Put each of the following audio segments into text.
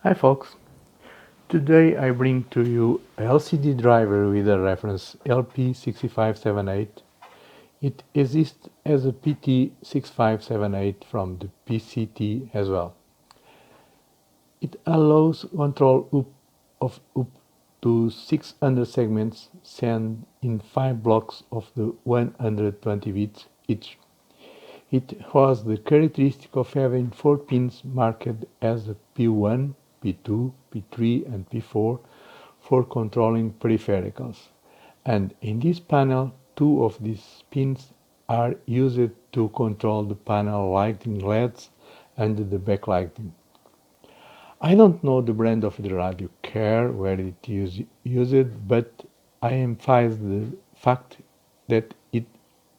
Hi folks, today I bring to you a LCD driver with a reference LP6578. It exists as a PT6578 from the PCT as well. It allows control up to 600 segments sent in 5 blocks of the 120 bits each. It has the characteristic of having 4 pins marked as a P1, P2, P3 and P4 for controlling peripherals. And in this panel, 2 of these pins are used to control the panel lighting LEDs and the backlighting. I don't know the brand of the radio car where it is used, but I emphasize the fact that it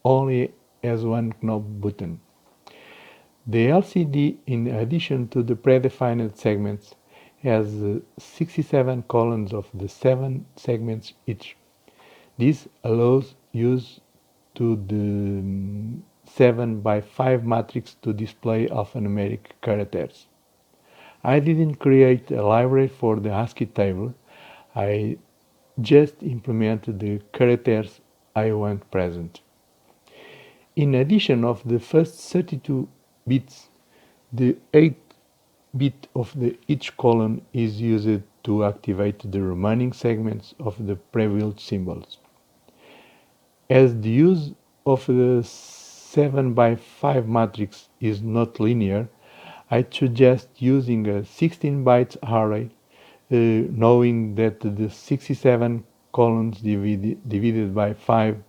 only has one knob button. The LCD, in addition to the predefined segments, has 67 columns of the 7 segments each. This allows use to the 7 by 5 matrix to display alphanumeric characters. I didn't create a library for the ASCII table, I just implemented the characters I want present. In addition of the first 32 bits, the 8th bit of each column is used to activate the remaining segments of the prebuilt symbols. As the use of the 7 by 5 matrix is not linear, I suggest using a 16 bytes array, knowing that the 67 columns divided by 5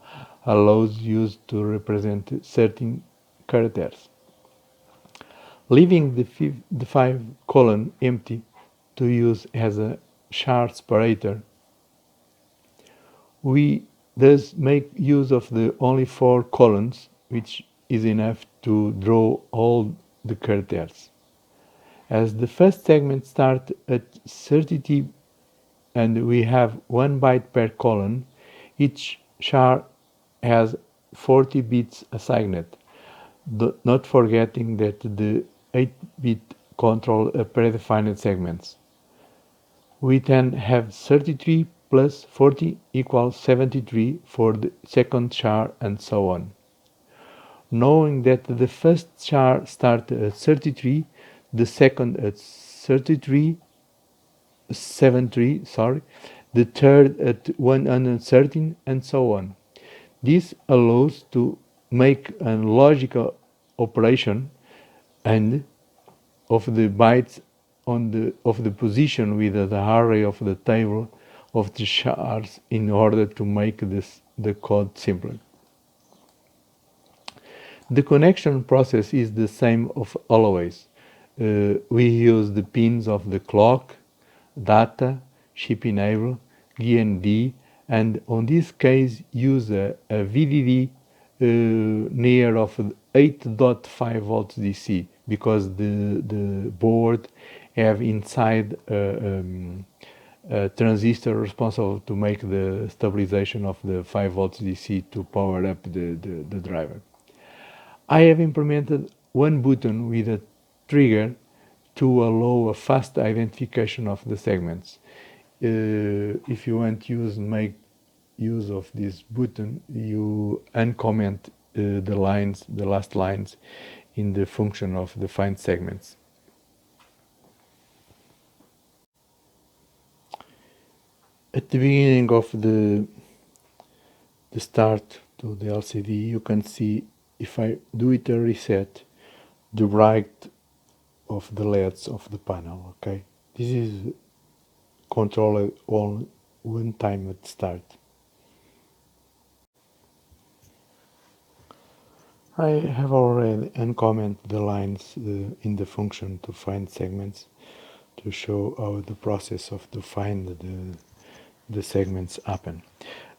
allows use to represent 13 characters. Leaving the 5 column empty to use as a char separator, we thus make use of the only 4 columns, which is enough to draw all the characters. As the first segment starts at 30 and we have 1 byte per column, each char has 40 bits assigned, not forgetting that the 8-bit control predefined segments. We then have 33 plus 40 equals 73 for the second char and so on. Knowing that the first char starts at 33, the second at 73, the third at 113 and so on. This allows to make a logical operation and of the bytes of the position with the array of the table of the chars in order to make the code simpler. The connection process is the same of always. We use the pins of the clock, data, chip enable, GND, and on this case use a VDD near of 8.5 volts DC because the board have inside a transistor responsible to make the stabilization of the 5 volts DC to power up the driver. I have implemented one button with a trigger to allow a fast identification of the segments. If you want to make use of this button, you uncomment the last lines in the function of the find segments. At the beginning of the start to the LCD, you can see if I do it a reset, the bright of the LEDs of the panel, okay? This is controlled all one time at start. I have already uncommented the lines in the function to find segments to show how the process of to find the segments happen.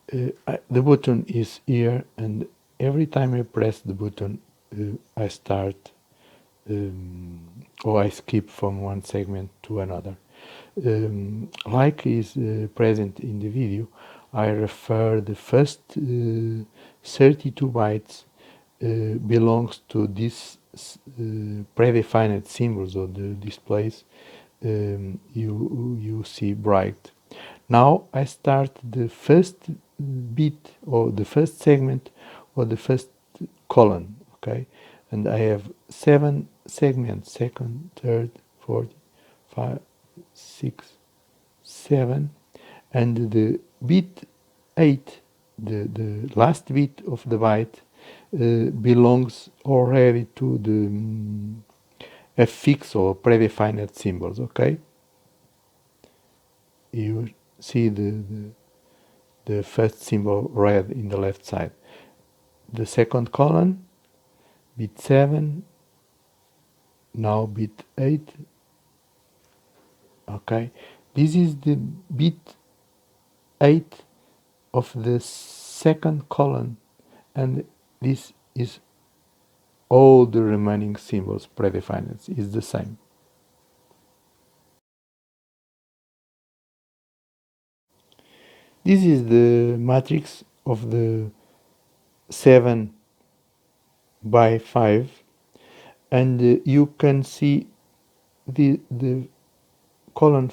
The button is here, and every time I press the button, I start or I skip from one segment to another. Like is present in the video, I refer the first 32 bytes belongs to these predefined symbols or the displays you see bright. Now I start the first bit or the first segment or the first column, okay? And I have 7 segments, second, third, fourth, 5, 6, 7, and the bit 8, the last bit of the byte, belongs already to the affix or predefined symbols, okay? You see the first symbol red in the left side. The second column, bit 7, now bit 8, okay? This is the bit 8 of the second column, and this is all the remaining symbols predefined is the same. This is the matrix of the 7 by 5, and you can see the column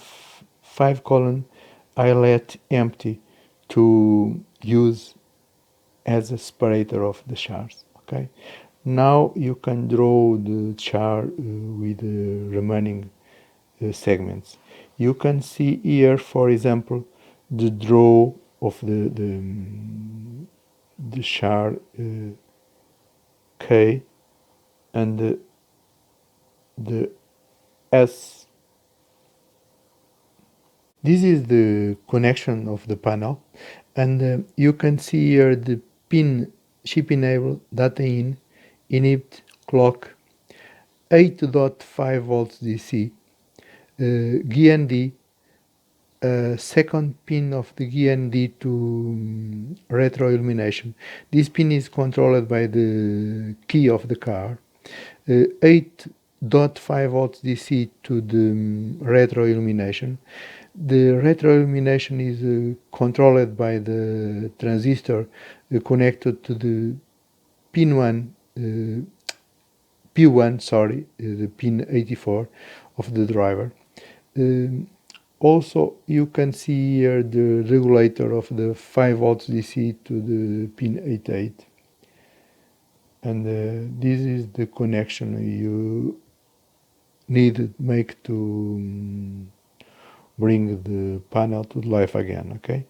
5 column I let empty to use as a separator of the shards. Okay, now you can draw the chart with the remaining segments. You can see here, for example, the draw of the shard K and the S. This is the connection of the panel, and you can see here the pin chip enable data in inhibit clock 8.5 volts DC GND, second pin of the GND to retro illumination. This pin is controlled by the key of the car. 8.5 volts DC to the retro illumination. The retro illumination is controlled by the transistor connected to the pin 1, P1, sorry, the pin 84 of the driver. Also, you can see here the regulator of the 5 volts DC to the pin 88. And this is the connection you need to make to bring the panel to life again, okay?